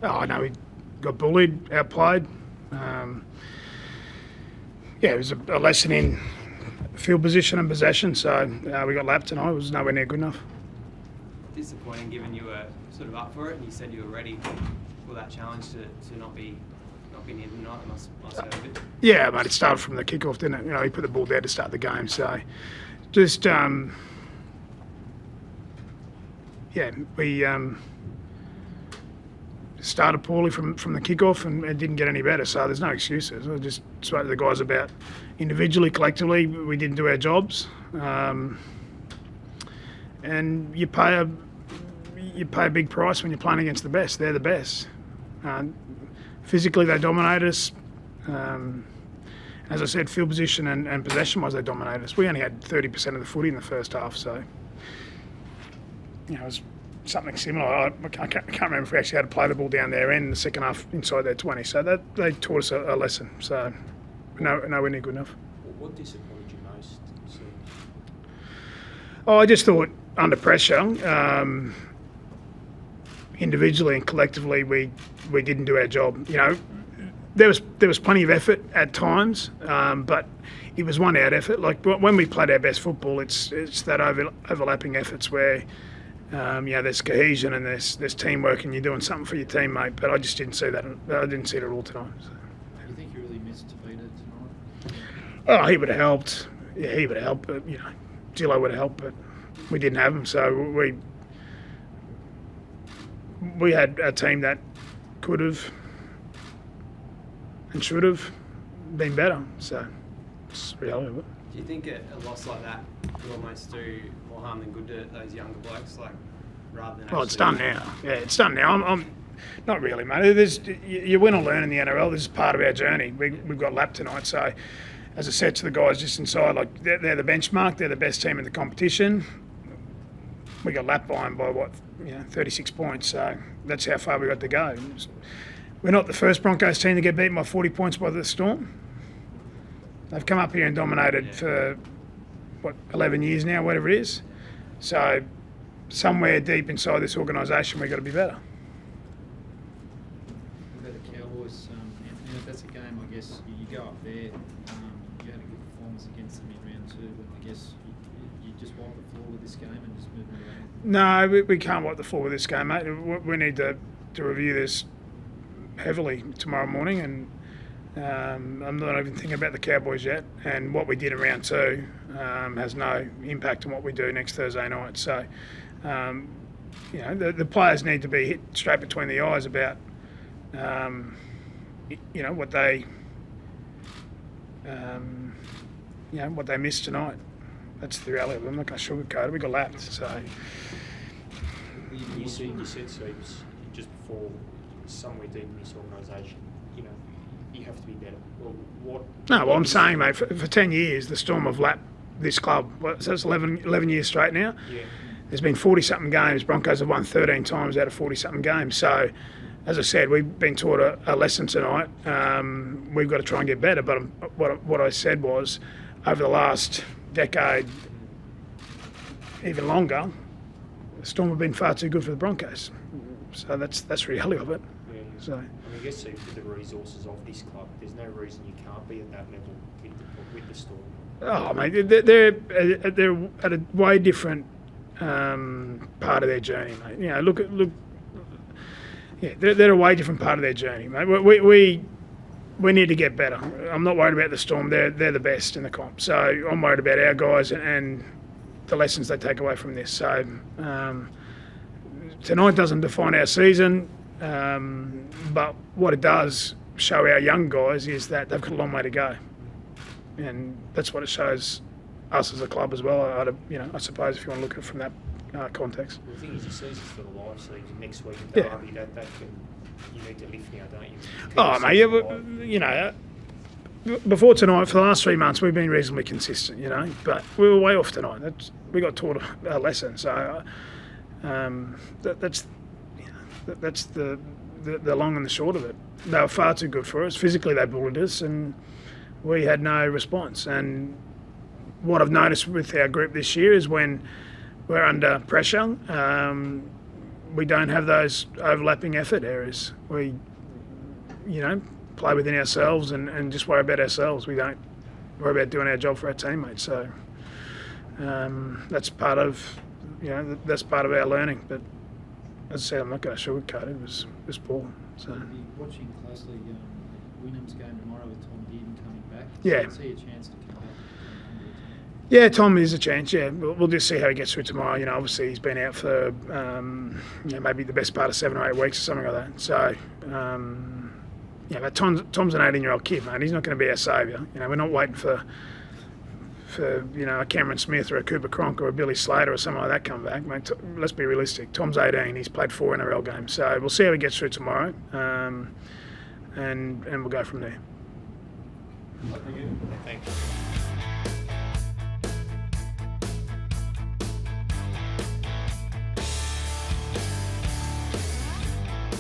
Oh, no, we got bullied, outplayed. Yeah, it was a lesson in field position and possession, so we got lapped tonight. It was nowhere near good enough. Disappointing, given you were sort of up for it and you said you were ready for that challenge to not be near tonight. It must hurt a bit. Yeah, mate, it started from the kickoff, didn't it? You know, he put the ball there to start the game, so just we started poorly from the kickoff and it didn't get any better, so there's no excuses. I just spoke to the guys about individually, collectively, we didn't do our jobs, and you pay a big price when you're playing against the best. They're the best. Physically, they dominated us. As I said, field position and possession-wise, they dominated us. We only had 30% of the footy in the first half, so it was something similar. I can't remember if we actually had to play the ball down their end in the second half inside their 20. So that they taught us a lesson. So nowhere near good enough. What disappointed you most? I just thought under pressure, individually and collectively, we didn't do our job. There was plenty of effort at times, but it was one out effort. Like when we played our best football, it's that overlapping efforts where there's cohesion and there's teamwork and you're doing something for your teammate. But I just didn't see that. I didn't see it at all tonight. So. You think you really missed Tavita tonight? Oh, he would have helped. Yeah, he would have helped. But Gillo would have helped, but we didn't have him. So we had a team that could have and should have been better. So it's the reality of it. Do you think a loss like that could almost do more harm than good to those younger blokes, rather than? Well, it's done now. Yeah, it's done now. I'm not really, mate. You win or learn in the NRL. This is part of our journey. We've got lapped tonight, so as I said to the guys just inside, they're the benchmark. They're the best team in the competition. We got lapped by them by 36 points. So that's how far we got to go. We're not the first Broncos team to get beaten by 40 points by the Storm. They've come up here and dominated for 11 years now, whatever it is. So somewhere deep inside this organisation, we've got to be better. What about the Cowboys, Anthony? That's a game, I guess, you go up there, you had a good performance against them in round 2, but I guess you just wipe the floor with this game and just move on around. No, we can't wipe the floor with this game, mate. We need to review this heavily tomorrow morning, and I'm not even thinking about the Cowboys yet. And what we did in round 2 has no impact on what we do next Thursday night. So, the players need to be hit straight between the eyes about, what they, what they missed tonight. That's the reality of it. I'm not going to sugarcoat it. We got lapped. So. You said so just before, somewhere deep in this organisation, you have to be better. I'm saying, mate, for 10 years, the Storm have lapped this club. So it's 11 years straight now. Yeah. There's been 40-something games. Broncos have won 13 times out of 40-something games. So, as I said, we've been taught a lesson tonight. We've got to try and get better. But what I said was, over the last decade, even longer, the Storm have been far too good for the Broncos. So that's the reality of it. Yeah. So. I guess with the resources of this club, there's no reason you can't be at that level with the Storm. Oh, mate, they're at a way different part of their journey, mate. Look. Yeah, they're a way different part of their journey, mate. We need to get better. I'm not worried about the Storm. They're the best in the comp. So I'm worried about our guys and the lessons they take away from this. So tonight doesn't define our season, but what it does show our young guys is that they've got a long way to go, and that's what it shows us as a club as well. I suppose if you want to look at it from that context. Well, the thing is, your season's for the live season. Next week in Derby, you need to lift now, don't you? Before tonight, for the last 3 months, we've been reasonably consistent, but we were way off tonight. We got taught a lesson. So that's the long and the short of it. They were far too good for us. Physically, they bullied us, and we had no response. And what I've noticed with our group this year is when we're under pressure, we don't have those overlapping effort areas. We, play within ourselves and just worry about ourselves. We don't worry about doing our job for our teammates. So that's part of, that's part of our learning. But as I said, I'm not going to sugarcoat it. It was poor. So. You'll be watching closely Wynnum's game tomorrow with Tom Dearden coming back. Yeah. So see a chance to come back. Yeah, Tom is a chance. Yeah, we'll just see how he gets through tomorrow. Obviously he's been out for maybe the best part of 7 or 8 weeks or something like that. So but Tom's an 18-year-old kid, mate. He's not going to be our saviour. We're not waiting for a Cameron Smith or a Cooper Cronk or a Billy Slater or something like that come back. Mate, let's be realistic. Tom's 18. He's played 4 NRL games. So we'll see how he gets through tomorrow, and we'll go from there. Thank you.